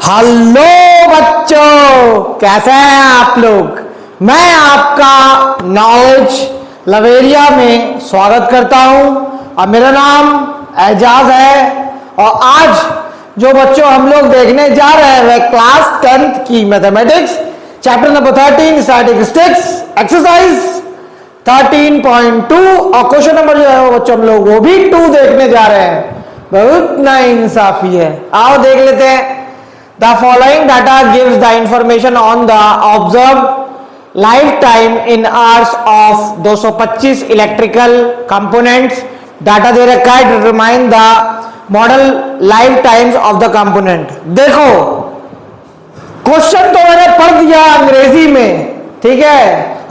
Hello बच्चों, कैसे हैं आप लोग। मैं आपका नॉलेज लवेरिया में स्वागत करता हूं और मेरा नाम एजाज है। और आज जो बच्चों हम लोग देखने जा रहे हैं वह क्लास 10th की mathematics chapter number 13 statistics exercise 13.2 और क्वेश्चन नंबर जो है वो बच्चों हम लोग वो भी 2 देखने जा रहे हैं। बहुत नाइंसाफी है, आओ देख लेते हैं। The following data gives the information on the observed lifetime in hours of 225 electrical components. Data दे रखा है, determine the model lifetimes of the component. देखो क्वेश्चन तो मैंने पढ़ दिया अंग्रेजी में, ठीक है।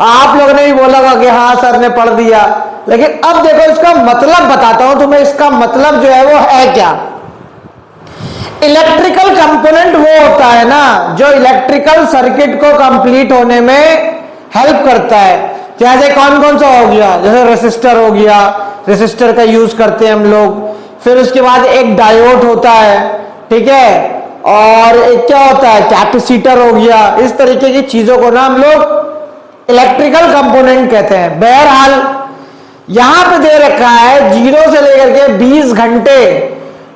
आप लोगों ने भी बोला होगा कि हाँ सर ने पढ़ दिया, लेकिन अब देखो इसका मतलब बताता हूं तुम्हें। इसका मतलब जो है वो है क्या। इलेक्ट्रिकल कंपोनेंट वो होता है ना जो इलेक्ट्रिकल सर्किट को कंप्लीट होने में हेल्प करता है। जैसे कौन कौन सा हो गया, जैसे रेसिस्टर हो गया, रेसिस्टर का यूज करते हैं हम लोग। फिर उसके बाद एक डायोड होता है, ठीक है, और एक क्या होता है, कैपेसिटर हो गया। इस तरीके की चीजों को ना हम लोग इलेक्ट्रिकल कंपोनेंट कहते हैं। बहरहाल यहां पे दे रखा है 0 से लेकर के 20 घंटे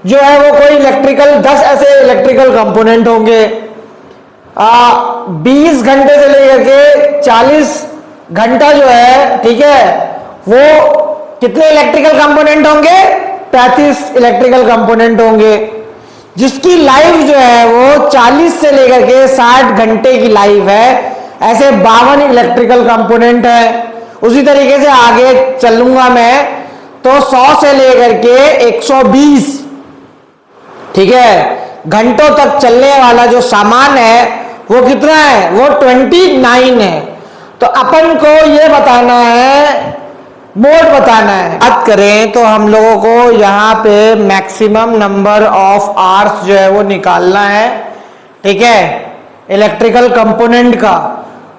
जो है वो कोई इलेक्ट्रिकल 10 ऐसे इलेक्ट्रिकल कंपोनेंट होंगे। 20 घंटे से लेकर के 40 घंटा जो है, ठीक है, वो कितने इलेक्ट्रिकल कंपोनेंट होंगे, 35 इलेक्ट्रिकल कंपोनेंट होंगे, जिसकी लाइफ जो है वो 40 से लेकर के 60 घंटे की लाइफ है। ऐसे 52 इलेक्ट्रिकल कंपोनेंट है। उसी तरीके से आगे चलूंगा मैं तो 100 से लेकर के 120, ठीक है, घंटों तक चलने वाला जो सामान है वो कितना है, वो 29 है। तो अपन को ये बताना है, मोड बताना है। बात करें तो हम लोगों को यहाँ पे मैक्सिमम नंबर ऑफ आवर्स जो है वो निकालना है, ठीक है, इलेक्ट्रिकल कंपोनेंट का।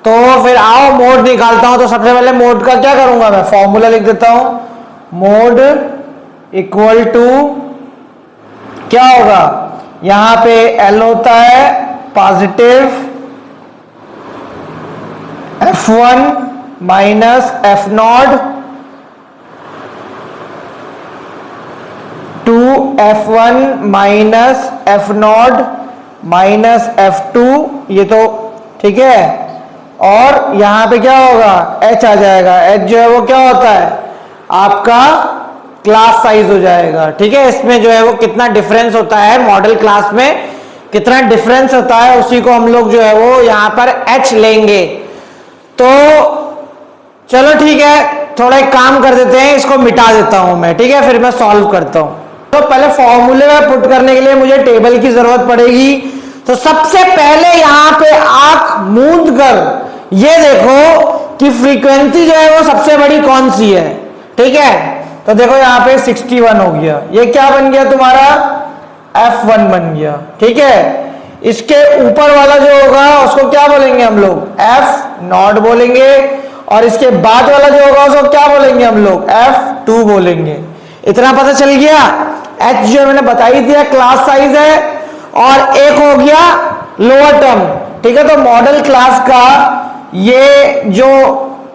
तो फिर आओ मोड निकालता हूं। तो सबसे पहले मोड का क्या करूंगा, मैं फॉर्मूला लिख देता हूं। मोड इक्वल टू क्या होगा, यहां पे L होता है positive F1 minus F0 to F1 minus F0 minus F2, ये तो ठीक है। और यहां पे क्या होगा, H आ जाएगा। H जो है वो क्या होता है, आपका क्लास साइज हो जाएगा, ठीक है। इसमें जो है वो कितना डिफरेंस होता है, मॉडल क्लास में कितना डिफरेंस होता है, उसी को हम लोग जो है वो यहां पर H लेंगे। तो चलो ठीक है, थोड़ा एक काम कर देते हैं, इसको मिटा देता हूं मैं, ठीक है, फिर मैं सॉल्व करता हूं। तो पहले फॉर्मूले में पुट करने के लिए मुझे टेबल की जरूरत पड़ेगी। तो सबसे पहले यहां पे आंख मूंद कर ये देखो कि फ्रीक्वेंसी जो है वो सबसे बड़ी कौन सी है, ठीक है। तो देखो यहां पे 61 हो गया, ये क्या बन गया तुम्हारा, F1 बन गया, ठीक है। इसके ऊपर वाला जो होगा उसको क्या बोलेंगे हम लोग, F0 बोलेंगे। और इसके बाद वाला जो होगा उसको क्या बोलेंगे हम लोग, F2 बोलेंगे। इतना पता चल गया। H जो मैंने बता ही दिया क्लास साइज है, और एक हो गया लोअर टर्म, ठीक है। तो मॉडल क्लास का ये जो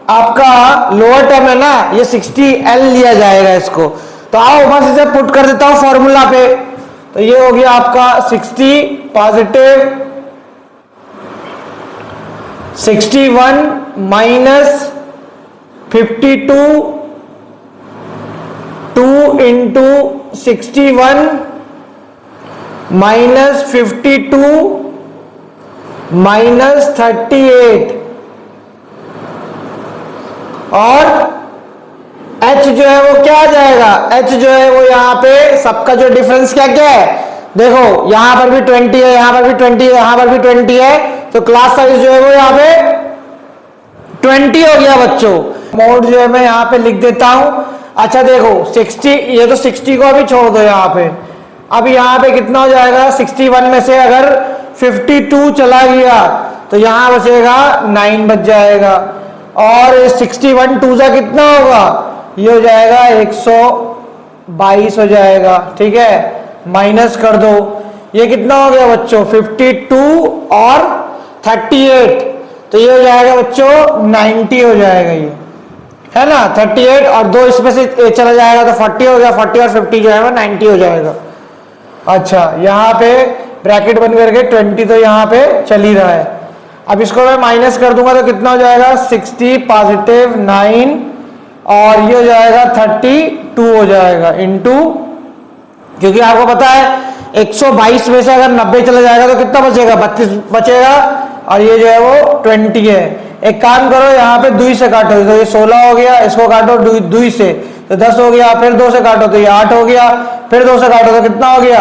आपका लोअर टर्म है ना, ये 60L लिया जाएगा इसको। तो आओ बस इसे पुट कर देता हूं फॉर्मूला पे। तो ये हो गया आपका 60 positive 61 minus 52 2 into 61 minus 52 minus 38, और H जो है वो क्या आ जाएगा, H जो है वो यहाँ पे सबका जो डिफरेंस क्या क्या है, देखो यहां पर भी 20 है, यहां पर भी 20 है, यहां पर भी 20 है। तो क्लास साइज जो है वो यहाँ पे 20 हो गया बच्चों। मोड जो है मैं यहाँ पे लिख देता हूं। अच्छा देखो 60, ये तो 60 को अभी छोड़ दो यहाँ पे। अब यहाँ पे कितना हो जाएगा, 61 में से अगर 52 चला गया तो यहां बचेगा 9 बच जाएगा। और 61 2 का कितना होगा, ये हो जाएगा 122 हो जाएगा, ठीक है। माइनस कर दो, ये कितना हो गया बच्चों 52 और 38, तो ये हो जाएगा बच्चों 90 हो जाएगा, ये है ना 38 और 2 इसमें से चला जाएगा तो 40 हो गया, 40 और 50 जो है वो 90 हो जाएगा। अच्छा यहाँ पे ब्रैकेट बंद करके 20 तो यहाँ पे चल ही रहा है। अब इसको मैं माइनस कर दूंगा तो कितना हो जाएगा 60 पॉजिटिव 9 और ये हो जाएगा 32 हो जाएगा इनटू, क्योंकि आपको पता है 122 में से अगर 90 चला जाएगा तो कितना बचेगा 32 बचेगा और ये जो है वो 20 है। एक काम करो यहाँ पे 2 से काटो तो ये 16 हो गया, इसको काटो 2 से तो 10 हो गया, फिर 2 से काटो तो ये 8 हो गया, फिर 2 से काटो तो कितना हो गया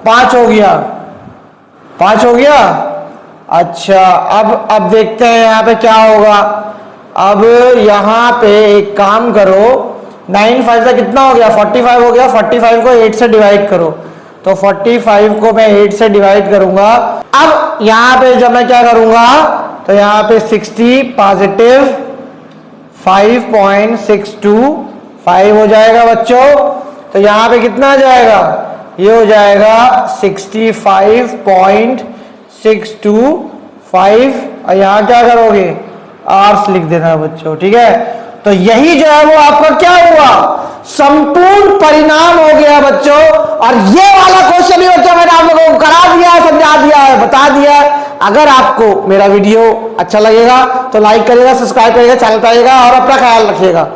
5 हो गया, 5 हो गया। अच्छा अब देखते हैं यहाँ पे क्या होगा। अब यहाँ पे एक काम करो 9 5 का कितना हो गया 45 हो गया, 45 को 8 से डिवाइड करो तो 45 को मैं 8 से डिवाइड करूंगा। अब यहाँ पे जब मैं क्या करूंगा तो यहाँ पे 60 पॉजिटिव 5.625 हो जाएगा बच्चों, तो यहाँ पे कितना आ जाएगा ये हो जाएगा 65.625 और यहाँ क्या करोगे आर्स लिख देना बच्चों, ठीक है। तो यही जो है वो आपका क्या हुआ संपूर्ण परिणाम हो गया बच्चों। और ये वाला क्वेश्चन भी बच्चों मैंने आप लोगों को करा दिया है, समझा दिया है, बता दिया है। अगर आपको मेरा वीडियो अच्छा लगेगा तो लाइक करिएगा, सब्सक्राइब करिएगा, चैनल पर आइएगा और अपना ख्याल रखिएगा।